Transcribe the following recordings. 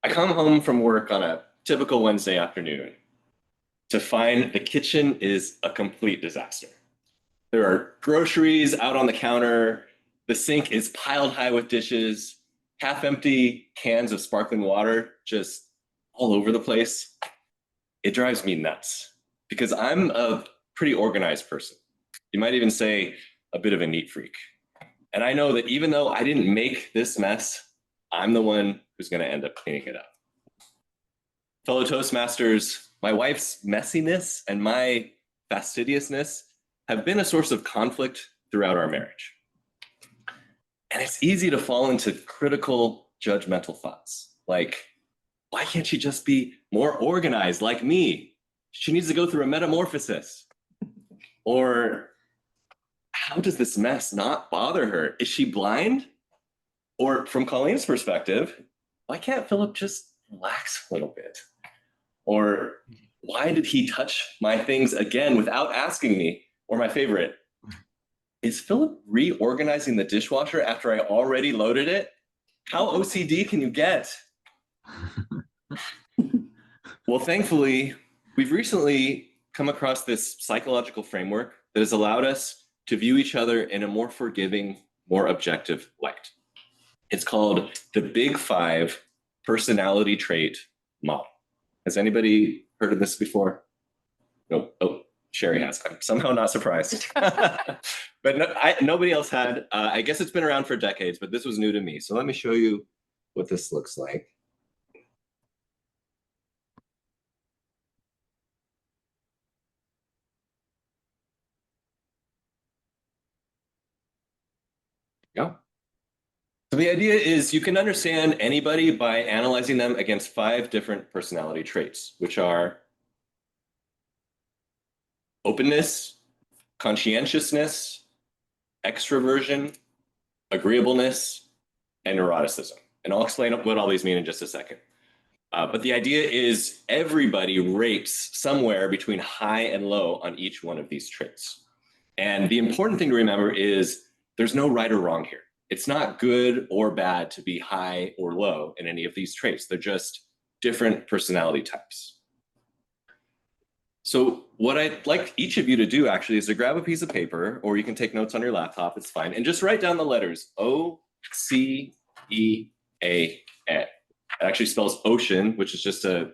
I come home from work on a typical Wednesday afternoon to find the kitchen is a complete disaster. There are groceries out on the counter. The sink is piled high with dishes, half empty cans of sparkling water just all over the place. It drives me nuts because I'm a pretty organized person. You might even say a bit of a neat freak. And I know that even though I didn't make this mess, I'm the one who's going to end up cleaning it up. Fellow Toastmasters, my wife's messiness and my fastidiousness have been a source of conflict throughout our marriage. And it's easy to fall into critical, judgmental thoughts like, why can't she just be more organized like me? She needs to go through a metamorphosis. Or how does this mess not bother her? Is she blind? Or from Colleen's perspective, why can't Philip just relax a little bit? Or why did he touch my things again without asking me? Or my favorite, is Philip reorganizing the dishwasher after I already loaded it? How OCD can you get? Well, thankfully, we've recently come across this psychological framework that has allowed us to view each other in a more forgiving, more objective light. It's called the Big Five Personality Trait Model. Has anybody heard of this before? No. Oh, Sherry has. I'm somehow not surprised. But no, nobody else had. I guess it's been around for decades, but this was new to me. So let me show you what this looks like. Yeah. So the idea is you can understand anybody by analyzing them against 5 different personality traits, which are openness, conscientiousness, extroversion, agreeableness, and neuroticism. And I'll explain what all these mean in just a second. But the idea is everybody rates somewhere between high and low on each one of these traits. And the important thing to remember is there's no right or wrong here. It's not good or bad to be high or low in any of these traits. They're just different personality types. So what I'd like each of you to do actually is to grab a piece of paper, or you can take notes on your laptop, it's fine, and just write down the letters O, C, E, A, N. It actually spells ocean, which is just a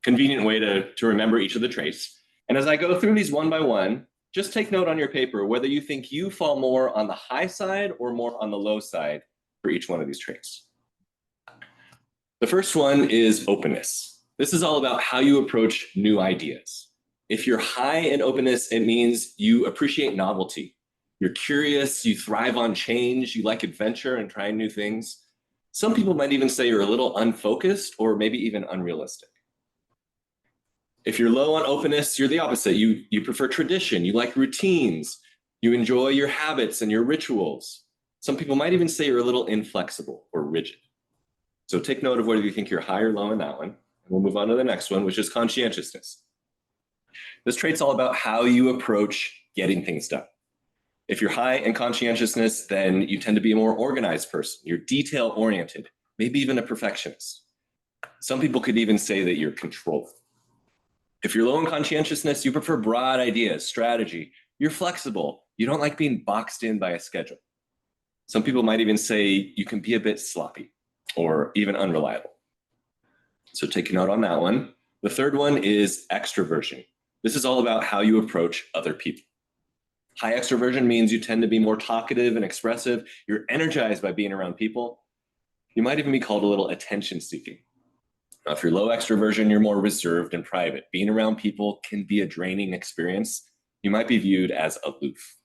convenient way to remember each of the traits. And as I go through these one by one, just take note on your paper whether you think you fall more on the high side or more on the low side for each one of these traits. The first one is openness. This is all about how you approach new ideas. If you're high in openness, it means you appreciate novelty. You're curious, you thrive on change, you like adventure and trying new things. Some people might even say you're a little unfocused or maybe even unrealistic. If you're low on openness, you're the opposite. You prefer tradition, you like routines, you enjoy your habits and your rituals. Some people might even say you're a little inflexible or rigid. So take note of whether you think you're high or low in that one. And we'll move on to the next one, which is conscientiousness. This trait's all about how you approach getting things done. If you're high in conscientiousness, then you tend to be a more organized person. You're detail-oriented, maybe even a perfectionist. Some people could even say that you're controlling. If you're low in conscientiousness, you prefer broad ideas, strategy. You're flexible. You don't like being boxed in by a schedule. Some people might even say you can be a bit sloppy or even unreliable. So take a note on that one. The third one is extroversion. This is all about how you approach other people. High extroversion means you tend to be more talkative and expressive. You're energized by being around people. You might even be called a little attention-seeking. Now, if you're low extroversion, you're more reserved and private. Being around people can be a draining experience. You might be viewed as aloof.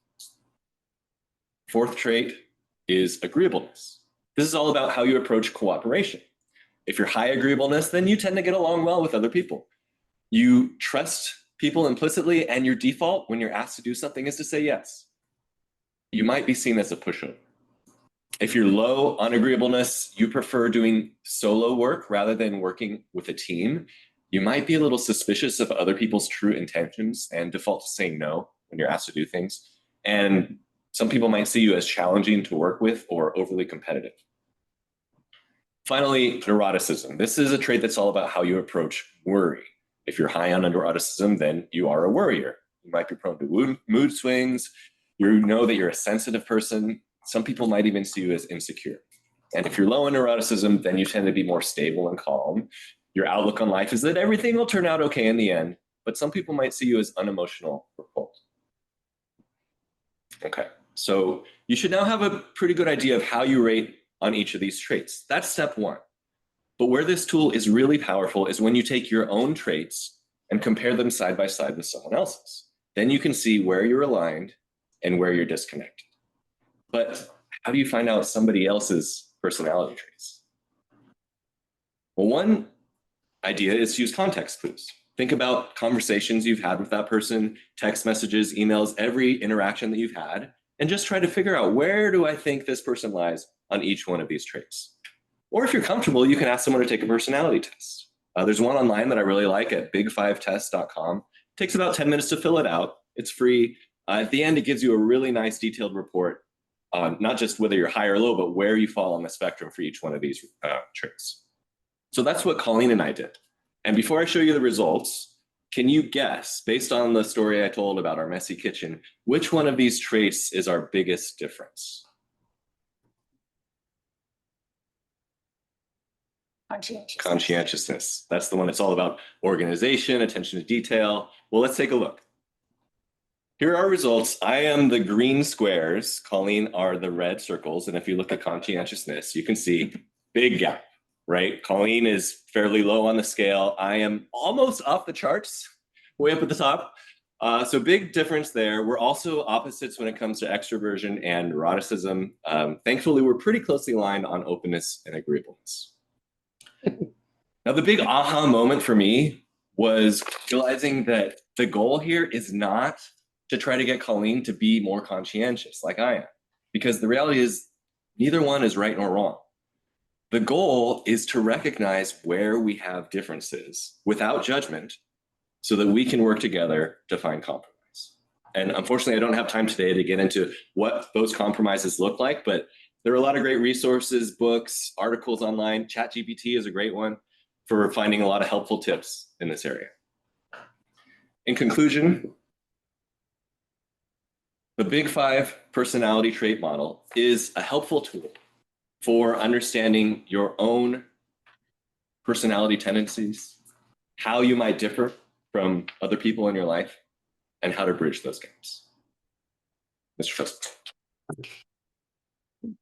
Fourth trait is agreeableness. This is all about how you approach cooperation. If you're high agreeableness, then you tend to get along well with other people. You trust people implicitly, and your default when you're asked to do something is to say yes. You might be seen as a pushover. If you're low on agreeableness, you prefer doing solo work rather than working with a team. You might be a little suspicious of other people's true intentions and default to saying no when you're asked to do things. And some people might see you as challenging to work with or overly competitive. Finally, neuroticism. This is a trait that's all about how you approach worry. If you're high on neuroticism, then you are a worrier. You might be prone to mood swings. You know that you're a sensitive person. Some people might even see you as insecure. And if you're low in neuroticism, then you tend to be more stable and calm. Your outlook on life is that everything will turn out okay in the end, but some people might see you as unemotional or cold. Okay, so you should now have a pretty good idea of how you rate on each of these traits. That's step one. But where this tool is really powerful is when you take your own traits and compare them side by side with someone else's. Then you can see where you're aligned and where you're disconnected. But how do you find out somebody else's personality traits? Well, one idea is to use context clues. Think about conversations you've had with that person, text messages, emails, every interaction that you've had, and just try to figure out, where do I think this person lies on each one of these traits? Or if you're comfortable, you can ask someone to take a personality test. There's one online that I really like at big5test.com. It takes about 10 minutes to fill it out. It's free. At the end, it gives you a really nice detailed report on not just whether you're high or low, but where you fall on the spectrum for each one of these traits. So that's what Colleen and I did. And before I show you the results, can you guess, based on the story I told about our messy kitchen, which one of these traits is our biggest difference? Conscientiousness. That's the one that's all about organization, attention to detail. Well, let's take a look. Here are our results. I am the green squares. Colleen are the red circles. And if you look at conscientiousness, you can see big gap, right? Colleen is fairly low on the scale. I am almost off the charts, way up at the top. So big difference there. We're also opposites when it comes to extroversion and neuroticism. Thankfully, we're pretty closely aligned on openness and agreeableness. Now, the big aha moment for me was realizing that the goal here is not to try to get Colleen to be more conscientious like I am, because the reality is neither one is right nor wrong. The goal is to recognize where we have differences without judgment so that we can work together to find compromise. And unfortunately, I don't have time today to get into what those compromises look like, but there are a lot of great resources, books, articles online. ChatGPT is a great one for finding a lot of helpful tips in this area. In conclusion, the Big Five personality trait model is a helpful tool for understanding your own personality tendencies, how you might differ from other people in your life, and how to bridge those gaps. Mr. Trust.